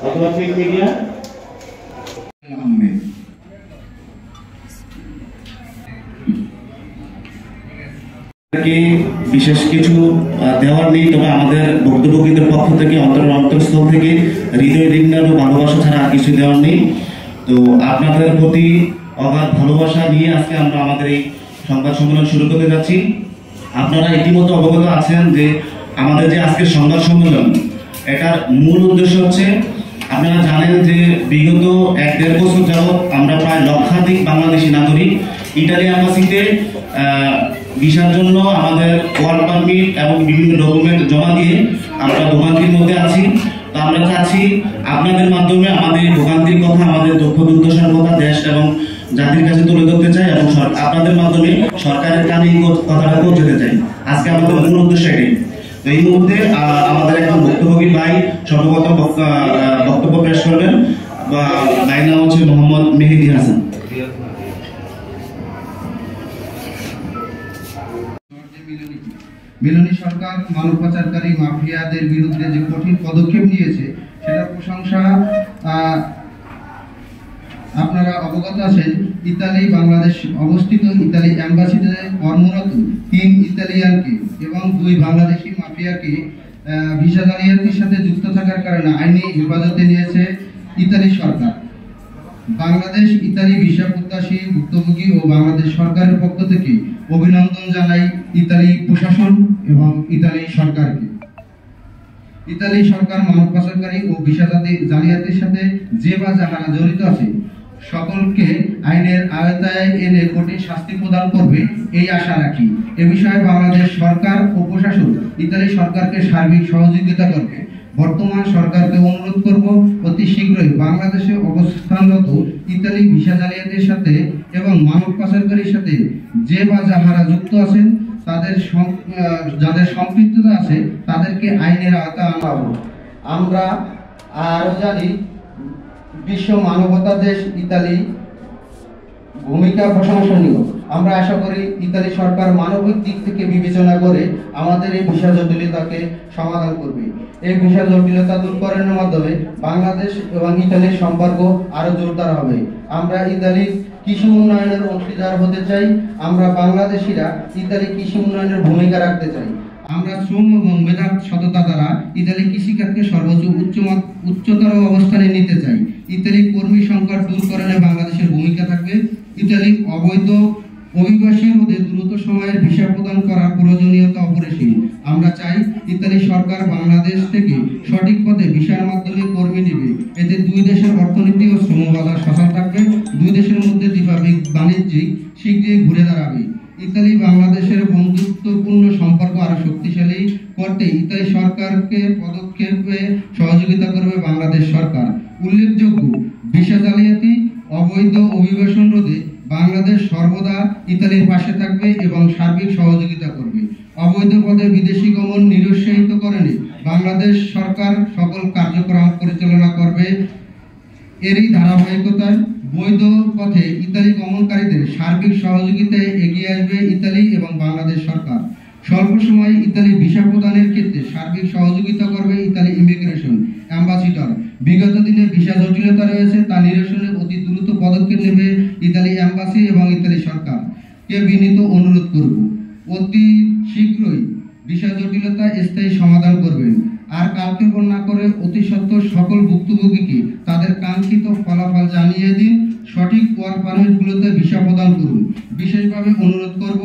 অথবা print media. বিশেষ কিছু দেওয়ার নেই, তবে আমাদের বক্তব্যকেন্দ্রের পক্ষ থেকে অন্তরস্থল থেকে হৃদয় রিগ্নার ও ভালোবাসা ছাড়া আর কিছু দেওয়ার নেই। তো আপনাদের প্রতি অগাধ ভালোবাসা নিয়ে আজকে আমরা আমাদের এই সংবাদ সম্মেলন শুরু করতে যাচ্ছি। আপনারা ইতিমধ্যে অবগত আছেন যে আমাদের যে আজকের সংবাদ সম্মেলন, এটার মূল উদ্দেশ্য হচ্ছে, আপনারা জানেন যে বিগত 1-1.5 বছর যাবৎ আমরা প্রায় লক্ষাধিক বাংলাদেশি নাগরিক ইতালি এম্বাসিতে ভিসার জন্য আমাদের ওয়ার্ক পারমিট এবং বিভিন্ন ডকুমেন্ট জমা দিয়ে আমরা ভোগান্তির মধ্যে আছি। তো আমরা চাচ্ছি আপনাদের মাধ্যমে আমাদের ভোগান্তির কথা, আমাদের দুঃখ দুর্দশার কথা দেশ এবং জাতির কাছে তুলে ধরতে চাই এবং আপনাদের মাধ্যমে সরকারের কানে এই কথাটা পৌঁছাতে চাই। আজকে আমাদের মূল উদ্দেশ্য এটাই। তো এই মুহূর্তে আমাদের একজন ভুক্তভোগী ভাই সর্বপ্রথম বক্তব্য পেশ করবেন। ভাইয়ের নাম হচ্ছে মোহাম্মদ মেহেদি হাসান। মেলোনি সরকার মানব পাচারকারী মাফিয়াদের বিরুদ্ধে যে কঠিন পদক্ষেপ নিয়েছে সেটার প্রশংসা আপনারা অবগত আছেন। ইতালি বাংলাদেশ অবস্থিত ইতালি এম্বাসিতে কর্মরত 3 ইতালিয়ানকে এবং 2 বাংলাদেশি মাফিয়াকে ভিসা জালিয়াতির সাথে যুক্ত থাকার কারণে আইনি হেফাজতে নিয়েছে ইতালি সরকার। বাংলাদেশ ইতালি ভিসা প্রত্যাশী ভুক্তভোগী ও বাংলাদেশ সরকারের পক্ষ থেকে অভিনন্দন জানাই ইতালি প্রশাসন এবং ইতালি সরকারকে। ইতালি সরকার মানব পাচারকারী ও ভিসা জালিয়াতির সাথে যে বা যারা জড়িত আছে সকলকে আইনের আওতায় এনে কঠিন শাস্তি প্রদান করবে এই আশা রাখি। এ বিষয়ে বাংলাদেশ সরকার ও প্রশাসন ইতালি সরকারকে সার্বিক সহযোগিতা করবে। বর্তমান সরকারকে অনুরোধ করব অতি শীঘ্রই বাংলাদেশে অবস্থানরত ইতালি ভিসা জালিয়াতির সাথে এবং মানব পাচারকারীর সাথে যে বা যারা যুক্ত আছেন তাদের যাদের সম্পৃক্ততা আছে তাদেরকে আইনের আওতায় আনবো। আমরা আরো জানি বিশ্ব মানবতা দেশ ইতালি ভূমিকা প্রশংসনীয়। আমরা আশা করি ইতালি সরকার মানবিক দিক থেকে বিবেচনা করে আমাদের এই ভিসা জটিলতাকে সমাধান করবে। এই ভিসা জটিলতা দূরকরণের মাধ্যমে বাংলাদেশ এবং ইতালির সম্পর্ক আরো জোরদার হবে। আমরা ইতালির কৃষি উন্নয়নের অংশীদার হতে চাই। আমরা বাংলাদেশিরা ইতালি কৃষি উন্নয়নের ভূমিকা রাখতে চাই। আমরা শ্রম এবং মেধার সততা দ্বারা ইতালি কৃষিখাতকে সর্বোচ্চ উচ্চতর অবস্থানে নিতে চাই। ইতালি কর্মী সংকট দূরকরণে বাংলাদেশের ভূমিকা থাকবে। ইতালির অবৈধ অভিবাসী রোধে দ্রুত সময়ের ভিসা প্রদান করার প্রয়োজনীয়তা অপরিসীম। আমরা চাই ইতালি সরকার বাংলাদেশ থেকে সঠিক পথে ভিসার মাধ্যমে কর্মী নেবে। এতে 2 দেশের অর্থনীতি ও শ্রম বাজার সচল থাকবে। 2 দেশের মধ্যে দ্বিপাক্ষিক বাণিজ্যিক শীঘ্রই ঘুরে দাঁড়াবে। ইতালি বাংলাদেশের বন্ধুত্বপূর্ণ সম্পর্ক আরো শক্তিশালী করতে ইতালি সরকারকে পদক্ষেপে সহযোগিতা করবে বাংলাদেশ সরকার। উল্লেখযোগ্য, ভিসা জালিয়াতি অবৈধ অভিবাসন রোধে বাংলাদেশ সর্বদা ইতালির পাশে থাকবে এবং সার্বিক সহযোগিতা করবে। অবৈধ পথে বিদেশি গমন নিরুৎসাহিতকরণে বাংলাদেশ সরকার সকল কার্যক্রম পরিচালনা করবে। এরই ধারাবাহিকতায় বৈধ পথে ইতালি গমনকারীদের সার্বিক সহযোগিতায় এগিয়ে আসবে ইতালি এবং বাংলাদেশ সরকার। স্বল্প সময়ে ইতালি ভিসা প্রদানের ক্ষেত্রে সার্বিক সহযোগিতা করবে ইতালি ইমিগ্রেশন অ্যাম্বাসিডর। বিগত দিনে ভিসা জটিলতা রয়েছে তা নিরসনে অতি দ্রুত পদক্ষেপ নেবে ইতালি অ্যাম্বাসি এবং ইতালি সরকারকে বিনীত অনুরোধ করব অতি শীঘ্রই ভিসা জটিলতা স্থায়ী সমাধান করবেন। আর কালকে না করে অতি সত্বর সকল ভুক্তভোগীকে তাদের কাঙ্ক্ষিত ফলাফল জানিয়ে দিন। সঠিক ওয়ার্ক পারমিটগুলোতে ভিসা প্রদান করুন। বিশেষভাবে অনুরোধ করব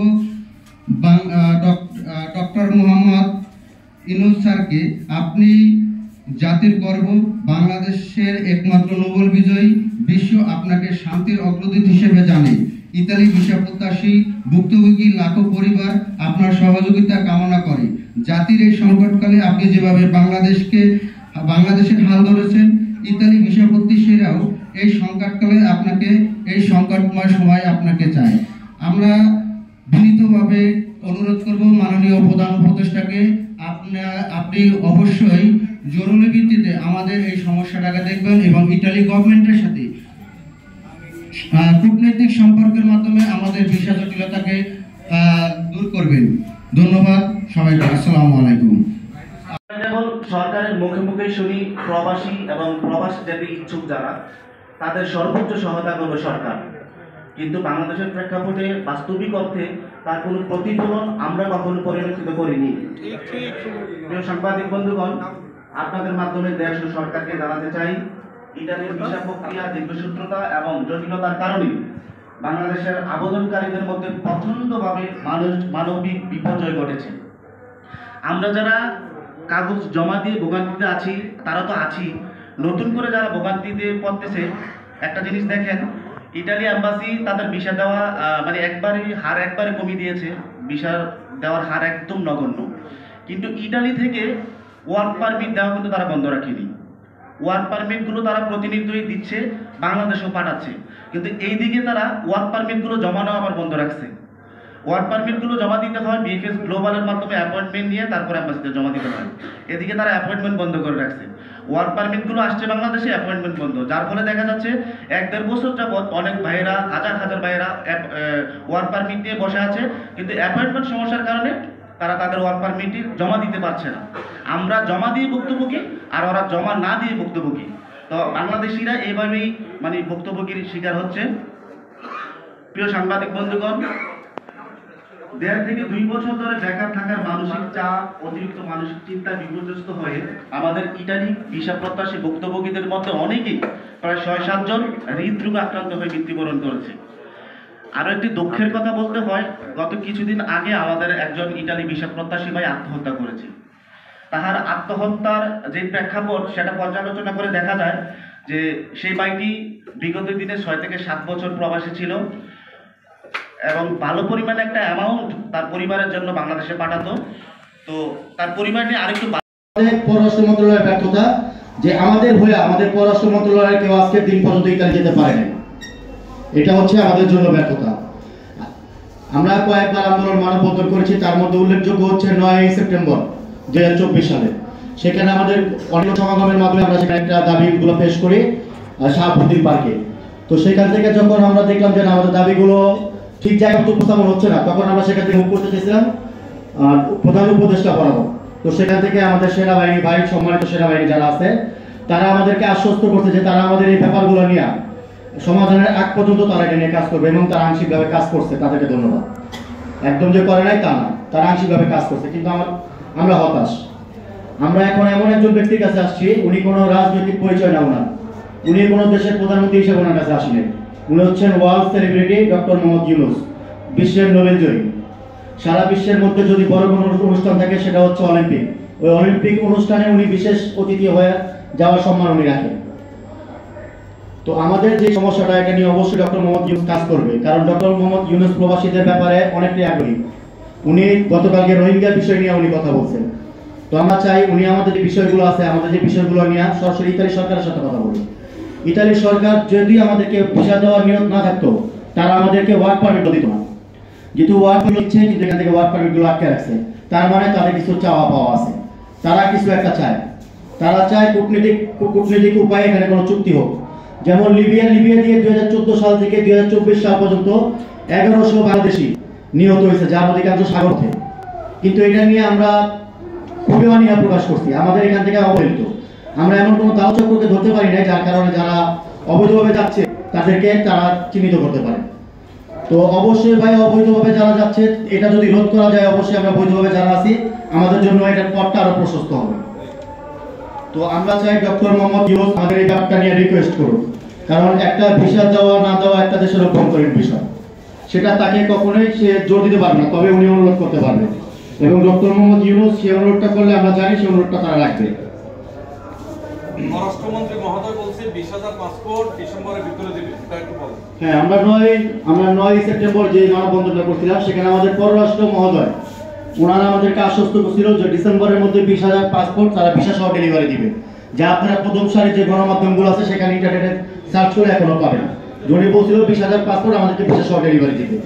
ডক্টর মোহাম্মদ ইউনূস স্যারকে, আপনি জাতির গর্ব, বাংলাদেশের একমাত্র নোবেল বিজয়ী। বিশ্ব আপনাকে শান্তির অগ্রদূত হিসেবে জানে। ইতালি ভিসা প্রত্যাশী ভুক্তভোগী লাখো পরিবার আপনার সহযোগিতা কামনা করে। জাতির এই সংকটকালে আপনি যেভাবে বাংলাদেশের হাল ধরেছেন, ইতালি ভিসা প্রত্যাশীরাও এই সংকটকালে এই সংকটময় সময় আপনাকে চায়। আমরা বিনীতভাবে অনুরোধ করব মাননীয় প্রধান উপদেষ্টাকে, আপনি অবশ্যই জরুরি ভিত্তিতে আমাদের এই সমস্যাটাকে দেখবেন এবং ইতালি গভর্নমেন্টের সাথে কূটনৈতিক সম্পর্কের মাধ্যমে আমাদের ভিসা জটিলতাকে দূর করবেন। ধন্যবাদ সবাইকে। আসসালামু আলাইকুম। যেমন সরকারের মুখে মুখে শুনি প্রবাসী এবং প্রবাস যেতে ইচ্ছুক যারা তাদের সর্বোচ্চ সহায়তা করবে সরকার, কিন্তু বাংলাদেশের প্রেক্ষাপটে বাস্তবিক অর্থে তার কোনো প্রতিফলন আমরা কখনো পরিলক্ষিত করিনি। প্রিয় সাংবাদিক বন্ধুগণ, আপনাদের মাধ্যমে দেশ ও সরকারকে জানাতে চাই, ইটালির ভিসা প্রক্রিয়া দীর্ঘসূত্রতা এবং জটিলতার কারণে বাংলাদেশের আবেদনকারীদের মধ্যে প্রচণ্ডভাবে মানবিক বিপর্যয় ঘটেছে। আমরা যারা কাগজ জমা দিয়ে ভোগান্তিতে আছি তারা তো আছি, নতুন করে যারা ভোগান্তিতে পড়তেছে, একটা জিনিস দেখেন, ইটালি এম্বাসি তাদের ভিসা দেওয়া মানে একবারে কমিয়ে দিয়েছে, ভিসা দেওয়ার হার একদম নগণ্য। কিন্তু ইটালি থেকে ওয়ার্ক পারমিট দেওয়া কিন্তু তারা বন্ধ রাখেনি। ওয়ার্ক পারমিটগুলো তারা প্রতিনিধিত্বই দিচ্ছে, বাংলাদেশেও পাঠাচ্ছে, কিন্তু এই দিকে তারা ওয়ার্ক পারমিটগুলো জমা নেওয়া আবার বন্ধ রাখছে। ওয়ার্ক পারমিটগুলো জমা দিতে হয় বিএফএস গ্লোবালের মাধ্যমে অ্যাপয়েন্টমেন্ট নিয়ে, তারপর অ্যাম্বাসিতে জমা দিতে হয়। এদিকে তারা অ্যাপয়েন্টমেন্ট বন্ধ করে রাখছে। ওয়ার্ক পারমিটগুলো আসছে বাংলাদেশে, অ্যাপয়েন্টমেন্ট বন্ধ, যার ফলে দেখা যাচ্ছে 1-1.5 বছর যাবৎ অনেক ভাইয়েরা, হাজার ভাইয়েরা ওয়ার্ক পারমিট নিয়ে বসে আছে, কিন্তু অ্যাপয়েন্টমেন্ট সমস্যার কারণে তারা তাদের ওয়ার্ক পারমিটটি জমা দিতে পারছে না। আমরা জমা দিয়ে ভুক্তভোগী আর ওরা জমা না দিয়ে ভুক্তভোগী। তো বাংলাদেশিরা এইভাবেই মানে ভুক্তভোগীর শিকার হচ্ছে। প্রিয় সাংবাদিক বন্ধুগণ, 1.5 থেকে 2 বছর ধরে বেকার থাকার মানসিক চাপ, অতিরিক্ত মানসিক চিন্তায় বিপর্যস্ত হয়ে আমাদের ইটালি ভিসা প্রত্যাশী ভুক্তভোগীদের মধ্যে অনেকেই, প্রায় 6-7 জন হৃদরোগে আক্রান্ত হয়ে মৃত্যুবরণ করেছে। আরো একটি দুঃখের কথা বলতে হয়, গত কিছুদিন আগে আমাদের একজন ইটালি ভিসা প্রত্যাশী ভাই আত্মহত্যা করেছে। তাহার আত্মহত্যার যে প্রেক্ষাপট সেটা পর্যালোচনা করে দেখা যায় যে সেই ভাইটি বিগত দিনে 6 থেকে 7 বছর প্রবাসী ছিল এবং ভালো পরিমাণে একটা অ্যামাউন্ট তার পরিবারের জন্য বাংলাদেশে পাঠাতো। তো তার পরিবার নিয়ে আরেকটু পররাষ্ট্র মন্ত্রণালয়ের ব্যর্থতা যে আমাদের হয়ে আমাদের পররাষ্ট্র মন্ত্রণালয়ের কেউ আজকের দিন পর্যন্ত ইতালি যেতে পারে না, এটা হচ্ছে আমাদের জন্য ব্যর্থতা। আমরা কয়েকবার আন্দোলন মানববন্ধন করেছি, তার মধ্যে উল্লেখযোগ্য হচ্ছে 9 সেপ্টেম্বর 2024 সালে। সেখানে আমাদের অনেক সমাগমের মাধ্যমে আমরা সেখানে একটা দাবিগুলো পেশ করি শাহাবুদ্দিন পার্কে। তো সেখান থেকে যখন আমরা দেখলাম যে আমাদের দাবিগুলো ঠিক জায়গায় উপস্থাপন হচ্ছে না, তখন আমরা সেখান থেকে মুখ করতে চেয়েছিলাম প্রধান উপদেষ্টা বরাবর। তো সেখান থেকে আমাদের সেনাবাহিনী ভাই, সম্মানিত সেনাবাহিনী যারা আছে, তারা আমাদেরকে আশ্বস্ত করছে যে তারা আমাদের এই ব্যাপারগুলো নিয়ে সমাধানের আগ পর্যন্ত তারা এটা নিয়ে কাজ করবে, এবং তারা আংশিকভাবে কাজ করছে। তাদেরকে ধন্যবাদ। একদম যে করে নাই তা না, তারা আংশিকভাবে কাজ করছে, কিন্তু আমরা হতাশ। আমরা এখন এমন একজন ব্যক্তির কাছে আসছি, উনি কোনো রাজনৈতিক পরিচয় না ওনার, উনি কোনো দেশের প্রধানমন্ত্রী হিসেবে ওনার কাছে আসেন। উনি হচ্ছেন world celebrity doctor Mohammad Yunus, বিশ্বের নোবেল জয়ী। সারা বিশ্বের মধ্যে যদি বড় কোনো অনুষ্ঠান থাকে সেটা হচ্ছে অলিম্পিক। ওই অলিম্পিক অনুষ্ঠানে উনি বিশেষ অতিথি হয়ে যাওয়ার সম্মান উনি রাখেন। তো আমাদের যে সমস্যাটা, এটা নিয়ে অবশ্যই ডক্টর মোহাম্মদ ইউনূস কাজ করবে, কারণ ডক্টর মোহাম্মদ ইউনূস প্রবাসীদের ব্যাপারে অনেকটাই আগ্রহী। উনি গতকালকে রোহিঙ্গা বিষয় নিয়ে উনি কথা বলছেন। তো আমরা চাই উনি আমাদের যে বিষয়গুলো আছে, আমাদের যে বিষয়গুলো নিয়ে সরাসরি ইতালি সরকারের সাথে কথা বলুন। ইতালি সরকার যদি আমাদেরকে ভিসা দেওয়ার নিয়ত না থাকতো, তারা আমাদেরকে ওয়ার্ক পারমিট দিত না। যেহেতু ওয়ার্ক পারমিট দিচ্ছে, কিন্তু এখান থেকে ওয়ার্ক পারমিটগুলো আটকে রাখছে, তার মানে তাদের কিছু চাওয়া পাওয়া আছে। তারা কিছু একটা চায়, তারা চায় কূটনৈতিক উপায়ে এখানে কোনো চুক্তি হোক। যেমন লিবিয়া দিয়ে 2014 সাল থেকে 2024 সাল পর্যন্ত 1100 বাংলাদেশি নিহত হয়েছে, যার অধিকাংশ সাগরে। কিন্তু এটা নিয়ে আমরা খুবই অনীহা প্রকাশ করছি, আমাদের এখান থেকে অবহেলিত। আমরা এমন কোনো দালচক্রকে ধরতে পারি না যার কারণে যারা অবৈধভাবে যাচ্ছে তাদেরকে তারা চিহ্নিত করতে পারে। তো অবশ্যই ভাই, অবৈধভাবে যারা যাচ্ছে এটা যদি রোধ করা যায়, অবশ্যই আমরা বৈধভাবে যারা আছি আমাদের জন্য এটার পথটা আরো প্রশস্ত হবে। তো আমরা চাই ডক্টর মোহাম্মদ ইউনূস আমাদের এই ব্যাপারটা নিয়ে রিকোয়েস্ট করুন, কারণ একটা ভিসা দেওয়া না দেওয়া একটা দেশের অভ্যন্তরীণ বিষয়, সেটা তাকে কখনোই সে জোর দিতে পারবে না, তবে উনি অনুরোধ করতে পারবে। এবং ডক্টর মোহাম্মদ ইউনূস সেই অনুরোধটা করলে আমরা জানি সেই অনুরোধটা তারা রাখবে। পররাষ্ট্রমন্ত্রী মহোদয় বলছে 20,000 পাসপোর্ট ডিসেম্বরের ভিতরে দিবে, এটা একটু বলেন। হ্যাঁ, আমরা 9 সেপ্টেম্বর যে মানববন্ধনটা করছিলাম, সেখানে আমাদের পররাষ্ট্র মহোদয় ওনারা আমাদেরকে আশ্বস্ত করছিল যে ডিসেম্বরের মধ্যে 20,000 পাসপোর্ট তারা ভিসা সহ ডেলিভারি দিবে। যা আপনারা প্রথম সারি যে গণমাধ্যমগুলো আছে সেখানে ইন্টারনেটে সার্চ করে এখনো পাবেন। উনি বলছিল 20,000 পাসপোর্ট আমাদেরকে ভিসা সহ ডেলিভারি দিবে,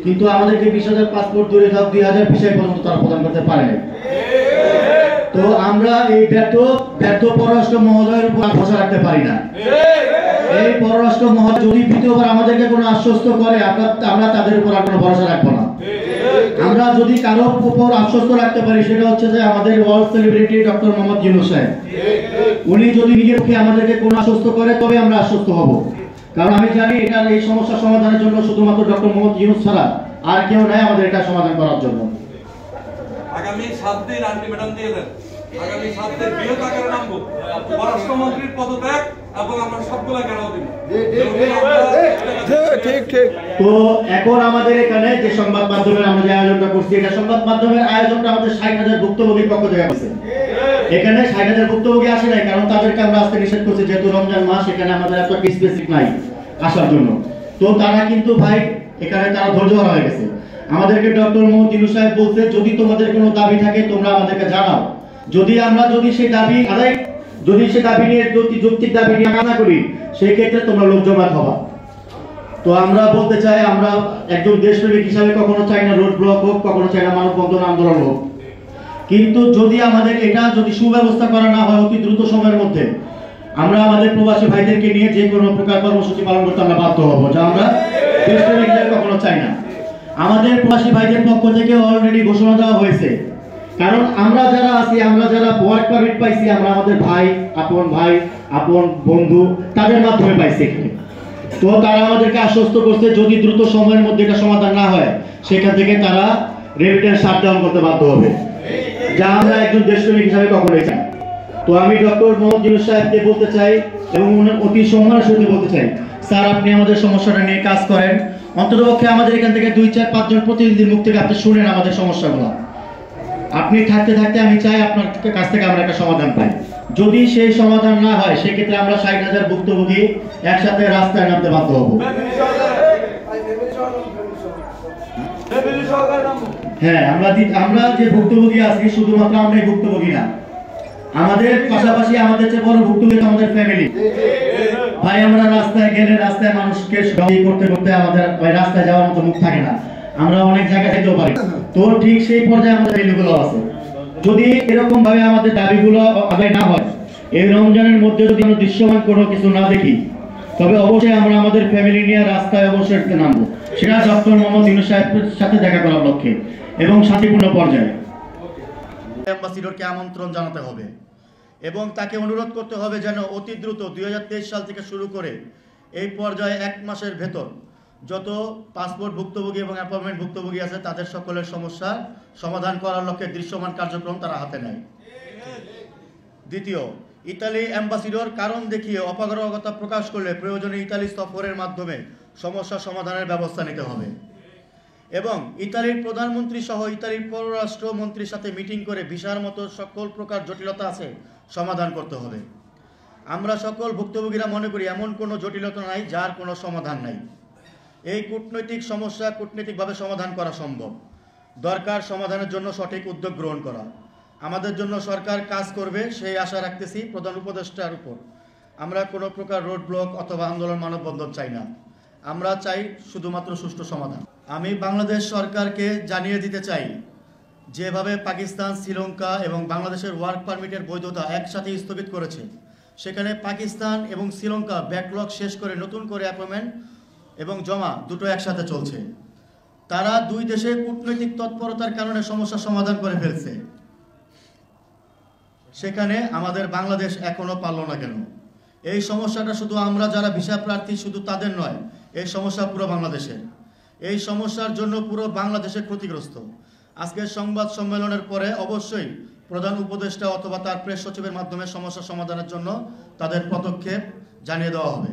কিন্তু আমাদেরকে 20,000 পাসপোর্ট দূরে থাক 2,000 ভিসা পর্যন্ত তারা প্রদান করতে পারে না। তো আমরা এই ব্যর্থ পররাষ্ট্র মহোদয়ের উপর ভরসা রাখতে পারি না। এই পররাষ্ট্র মহোদয় যদি দ্বিতীয়বার আমাদেরকে কোনো আশ্বস্ত করে, আমরা তাদের উপর আর কোনো ভরসা রাখবো না। আমরা যদি কারো উপর আশ্বস্ত রাখতে পারি সেটা হচ্ছে যে আমাদের world celebrity doctor Mohammad Yunus সাহেব, উনি যদি নিজের পক্ষে আমাদেরকে কোনো আশ্বস্ত করে তবে আমরা আশ্বস্ত হব। কারণ আমি জানি এটা এই সমস্যা সমাধানের জন্য শুধুমাত্র ডক্টর মোহাম্মদ ইউনূস ছাড়া আর কেউ নাই আমাদের এটা সমাধান করার জন্য। আগামী 7 দিন আন্টি ম্যাডাম দিয়ে দেন, আগামী 7 দিন বৃহৎ আকারে নামবো, পররাষ্ট্রমন্ত্রীর পদত্যাগ এবং আমরা সবগুলা কেন দিব। ঠিক ঠিক। তো এখন আমাদের এখানে যে সংবাদ মাধ্যমের আমরা যে আয়োজনটা করছি, এটা সংবাদ মাধ্যমের আয়োজনটা আমাদের 60,000 ভুক্তভোগীর পক্ষ থেকে আছে। এখানে 60,000 ভুক্তভোগী আসে নাই, কারণ তাদেরকে আমরা আজকে নিষেধ করছি, যেহেতু রমজান মাস, এখানে আমাদের এত স্পেসিফিক নাই আসার জন্য। তো তারা কিন্তু ভাই এখানে তারা ধৈর্য হয়ে গেছে। আমাদেরকে ডক্টর মোহাম্মদ ইউনূস সাহেব বলছে, যদি তোমাদের কোনো দাবি থাকে তোমরা আমাদেরকে জানাও, যদি সেই দাবি আদায়, যদি সে দাবি নিয়ে যৌক্তিক দাবি নিয়ে আলোচনা করি, সেই ক্ষেত্রে তোমরা লোক জমায়েত হবা। তো আমরা বলতে চাই, আমরা একজন দেশপ্রেমিক হিসাবে কখনো চাই না রোড ব্লক হোক, কখনো চাই না মানববন্ধন আন্দোলন হোক, কিন্তু যদি আমাদের এটা যদি সুব্যবস্থা করা না হয় অতি দ্রুত সময়ের মধ্যে, আমরা আমাদের প্রবাসী ভাইদেরকে নিয়ে যে কোনো প্রকার কর্মসূচি পালন করতে আমরা বাধ্য হবো, যা আমরা দেশপ্রেমিক হিসাবে কখনো চাই না। আমাদের প্রবাসী ভাইদের পক্ষ থেকে অলরেডি ঘোষণা দেওয়া হয়েছে, কারণ আমরা যারা আছি, আমরা যারা ওয়ার্ক পারমিট পাইছি, আমরা আমাদের ভাই আপন বন্ধু তাদের মাধ্যমে পাইছি। তো তারা আমাদেরকে আশ্বস্ত করছে যদি দ্রুত সময়ের মধ্যে এটা সমাধান না হয়, সেখান থেকে তারা রেমিটেন্স শাটডাউন করতে বাধ্য হবে, যা আমরা একজন দেশপ্রেমিক হিসাবে কখনোই চাই। তো আমি ডক্টর মোহাম্মদ ইউনূস সাহেবকে বলতে চাই এবং অতি সম্মানের সাথে বলতে চাই, স্যার আপনি আমাদের সমস্যাটা নিয়ে কাজ করেন, অন্ততপক্ষে আমাদের এখান থেকে 2-4-5 জন প্রতিনিধির মুখ থেকে আপনি শুনেন আমাদের সমস্যাগুলো। আপনি থাকতে থাকতে আমি চাই আপনার কাছ থেকে আমরা একটা সমাধান পাই। যদি সেই সমাধান না হয়, সেক্ষেত্রে আমরা 60,000 ভুক্তভোগী একসাথে রাস্তায় নামতে বাধ্য হব। হ্যাঁ, আমরা যে ভুক্তভোগী আছি, শুধুমাত্র আমরাই ভুক্তভোগী না, আমাদের পাশাপাশি আমাদের চেয়ে বড় ভুক্তভোগী আমাদের ফ্যামিলি ভাই। আমরা রাস্তায় গেলে রাস্তায় মানুষকে করতে করতে আমাদের রাস্তায় যাওয়ার মতো মুখ থাকে না, আমরা অনেক জায়গায় যেতেও পারি। তো ঠিক সেই পর্যায়ে আমাদের ভ্যালুগুলো আছে। যদি এরকম ভাবে আমাদের দাবিগুলো আদায় না হয়, এই রমজানের মধ্যে যদি আমরা দৃশ্যমান কোনো কিছু না দেখি, তবে অবশ্যই আমরা আমাদের ফ্যামিলি নিয়ে রাস্তায় অবশ্যই নামবো, সেটা ডক্টর মোহাম্মদ ইউনূস সাহেবের সাথে দেখা করার লক্ষ্যে এবং শান্তিপূর্ণ পর্যায়ে। অ্যাম্বাসিডরকে আমন্ত্রণ জানাতে হবে এবং তাকে অনুরোধ করতে হবে যেন অতি দ্রুত 2023 সাল থেকে শুরু করে এই পর্যায়ে 1 মাসের ভেতর যত পাসপোর্ট ভুক্তভোগী এবং অ্যাপয়েন্টমেন্ট ভুক্তভোগী আছে তাদের সকলের সমস্যার সমাধান করার লক্ষ্যে দৃশ্যমান কার্যক্রম তারা হাতে নেয়। দ্বিতীয়, ইতালি অ্যাম্বাসিডর কারণ দেখিয়ে অপারগতা প্রকাশ করলে প্রয়োজনে ইতালি সফরের মাধ্যমে সমস্যা সমাধানের ব্যবস্থা নিতে হবে এবং ইতালির প্রধানমন্ত্রী সহ ইতালির পররাষ্ট্র মন্ত্রীর সাথে মিটিং করে ভিসার মতো সকল প্রকার জটিলতা আছে সমাধান করতে হবে। আমরা সকল ভুক্তভোগীরা মনে করি এমন কোনো জটিলতা নাই যার কোনো সমাধান নাই। এই কূটনৈতিক সমস্যা কূটনৈতিকভাবে সমাধান করা সম্ভব, দরকার সমাধানের জন্য সঠিক উদ্যোগ গ্রহণ করা। আমাদের জন্য সরকার কাজ করবে সেই আশা রাখতেছি প্রধান উপদেষ্টার উপর। আমরা কোনো প্রকার রোড ব্লক অথবা আন্দোলন মানববন্ধন চাই না, আমরা চাই শুধুমাত্র সুষ্ঠু সমাধান। আমি বাংলাদেশ সরকারকে জানিয়ে দিতে চাই, যেভাবে পাকিস্তান, শ্রীলঙ্কা এবং বাংলাদেশের ওয়ার্ক পারমিটের বৈধতা একসাথে স্থগিত করেছে, সেখানে পাকিস্তান এবং শ্রীলঙ্কা ব্যাকলগ শেষ করে নতুন করে অ্যাপয়েন্টমেন্ট এবং জমা দুটো একসাথে চলছে। তারা দুই দেশের কূটনৈতিক তৎপরতার কারণে সমস্যা সমাধান করে ফেলছে, সেখানে আমাদের বাংলাদেশ এখনো পারল না কেন? এই সমস্যাটা শুধু আমরা যারা ভিসা প্রার্থী শুধু তাদের নয়, এই সমস্যা পুরো বাংলাদেশের। এই সমস্যার জন্য পুরো বাংলাদেশের ক্ষতিগ্রস্ত। আজকের সংবাদ সম্মেলনের পরে অবশ্যই প্রধান উপদেষ্টা অথবা তার প্রেস সচিবের মাধ্যমে সমস্যা সমাধানের জন্য তাদের পদক্ষেপ জানিয়ে দেওয়া হবে।